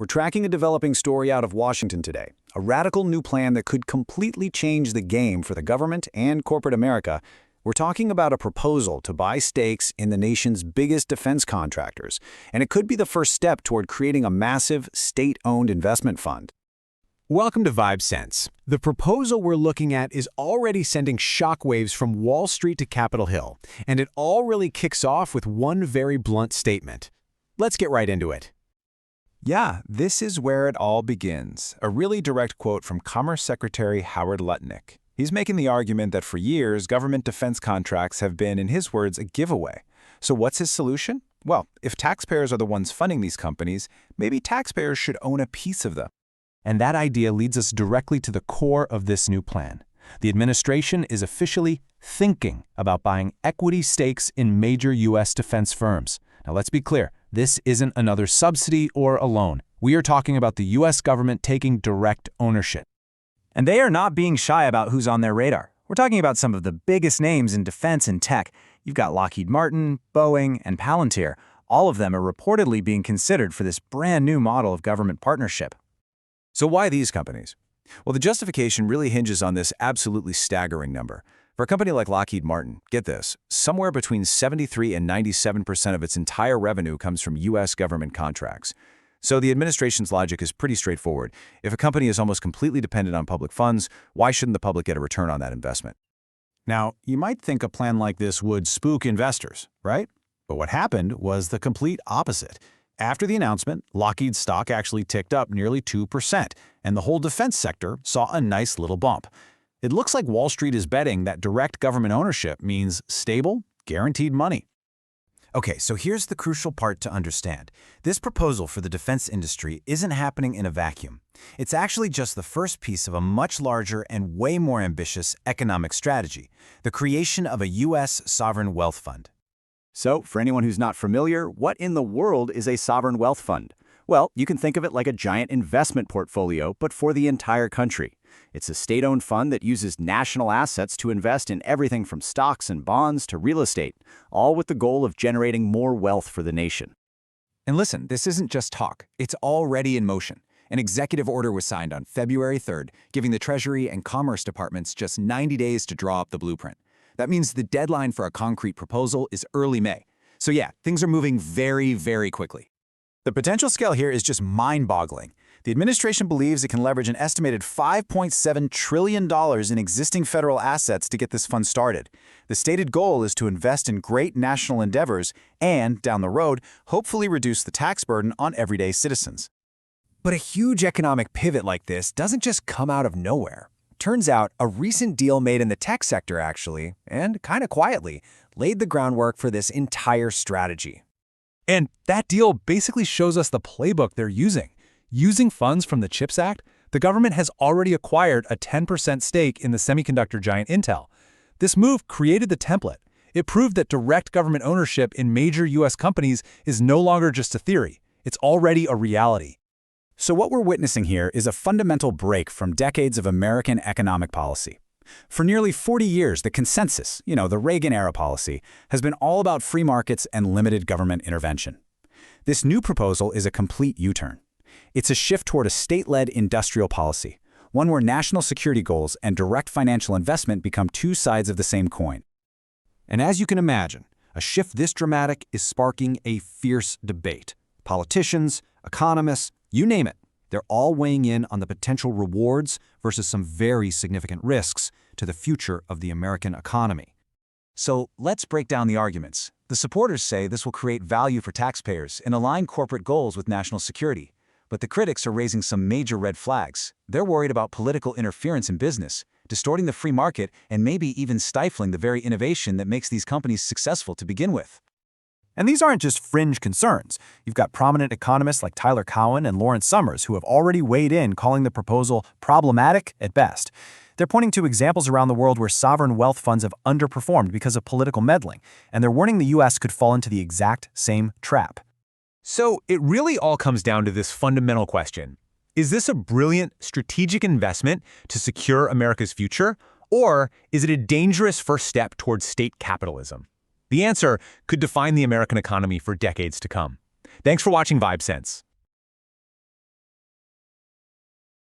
We're tracking a developing story out of Washington today, a radical new plan that could completely change the game for the government and corporate America. We're talking about a proposal to buy stakes in the nation's biggest defense contractors, and it could be the first step toward creating a massive, state-owned investment fund. Welcome to VibeSense. The proposal we're looking at is already sending shockwaves from Wall Street to Capitol Hill, and it all really kicks off with one very blunt statement. Let's get right into it. Yeah, this is where it all begins. A really direct quote from Commerce Secretary Howard Lutnick. He's making the argument that for years, government defense contracts have been, in his words, a giveaway. So what's his solution? Well, if taxpayers are the ones funding these companies, maybe taxpayers should own a piece of them. And that idea leads us directly to the core of this new plan. The administration is officially thinking about buying equity stakes in major U.S. defense firms. Now let's be clear, this isn't another subsidy or a loan. We are talking about the U.S. government taking direct ownership. And they are not being shy about who's on their radar. We're talking about some of the biggest names in defense and tech. You've got Lockheed Martin, Boeing, and Palantir. All of them are reportedly being considered for this brand new model of government partnership. So why these companies? Well, the justification really hinges on this absolutely staggering number. For a company like Lockheed Martin, get this, somewhere between 73 and 97% of its entire revenue comes from U.S. government contracts. So the administration's logic is pretty straightforward. If a company is almost completely dependent on public funds, why shouldn't the public get a return on that investment? Now, you might think a plan like this would spook investors, right? But what happened was the complete opposite. After the announcement, Lockheed's stock actually ticked up nearly 2%, and the whole defense sector saw a nice little bump. It looks like Wall Street is betting that direct government ownership means stable, guaranteed money. Okay, so here's the crucial part to understand. This proposal for the defense industry isn't happening in a vacuum. It's actually just the first piece of a much larger and way more ambitious economic strategy, the creation of a U.S. sovereign wealth fund. So, for anyone who's not familiar, what in the world is a sovereign wealth fund? Well, you can think of it like a giant investment portfolio, but for the entire country. It's a state-owned fund that uses national assets to invest in everything from stocks and bonds to real estate, all with the goal of generating more wealth for the nation. And listen, this isn't just talk. It's already in motion. An executive order was signed on February 3rd, giving the Treasury and Commerce departments just 90 days to draw up the blueprint. That means the deadline for a concrete proposal is early May. So yeah, things are moving very, very quickly. The potential scale here is just mind-boggling. The administration believes it can leverage an estimated $5.7 trillion in existing federal assets to get this fund started. The stated goal is to invest in great national endeavors and, down the road, hopefully reduce the tax burden on everyday citizens. But a huge economic pivot like this doesn't just come out of nowhere. Turns out, a recent deal made in the tech sector actually, and kind of quietly, laid the groundwork for this entire strategy. And that deal basically shows us the playbook they're using. Using funds from the CHIPS Act, the government has already acquired a 10% stake in the semiconductor giant Intel. This move created the template. It proved that direct government ownership in major U.S. companies is no longer just a theory. It's already a reality. So what we're witnessing here is a fundamental break from decades of American economic policy. For nearly 40 years, the consensus, the Reagan-era policy, has been all about free markets and limited government intervention. This new proposal is a complete U-turn. It's a shift toward a state-led industrial policy, one where national security goals and direct financial investment become two sides of the same coin. And as you can imagine, a shift this dramatic is sparking a fierce debate. Politicians, economists, you name it, they're all weighing in on the potential rewards versus some very significant risks to the future of the American economy. So let's break down the arguments. The supporters say this will create value for taxpayers and align corporate goals with national security. But the critics are raising some major red flags. They're worried about political interference in business, distorting the free market, and maybe even stifling the very innovation that makes these companies successful to begin with. And these aren't just fringe concerns. You've got prominent economists like Tyler Cowen and Lawrence Summers who have already weighed in, calling the proposal problematic at best. They're pointing to examples around the world where sovereign wealth funds have underperformed because of political meddling, and they're warning the U.S. could fall into the exact same trap. So it really all comes down to this fundamental question. Is this a brilliant strategic investment to secure America's future, or is it a dangerous first step towards state capitalism? The answer could define the American economy for decades to come. Thanks for watching VibeSense.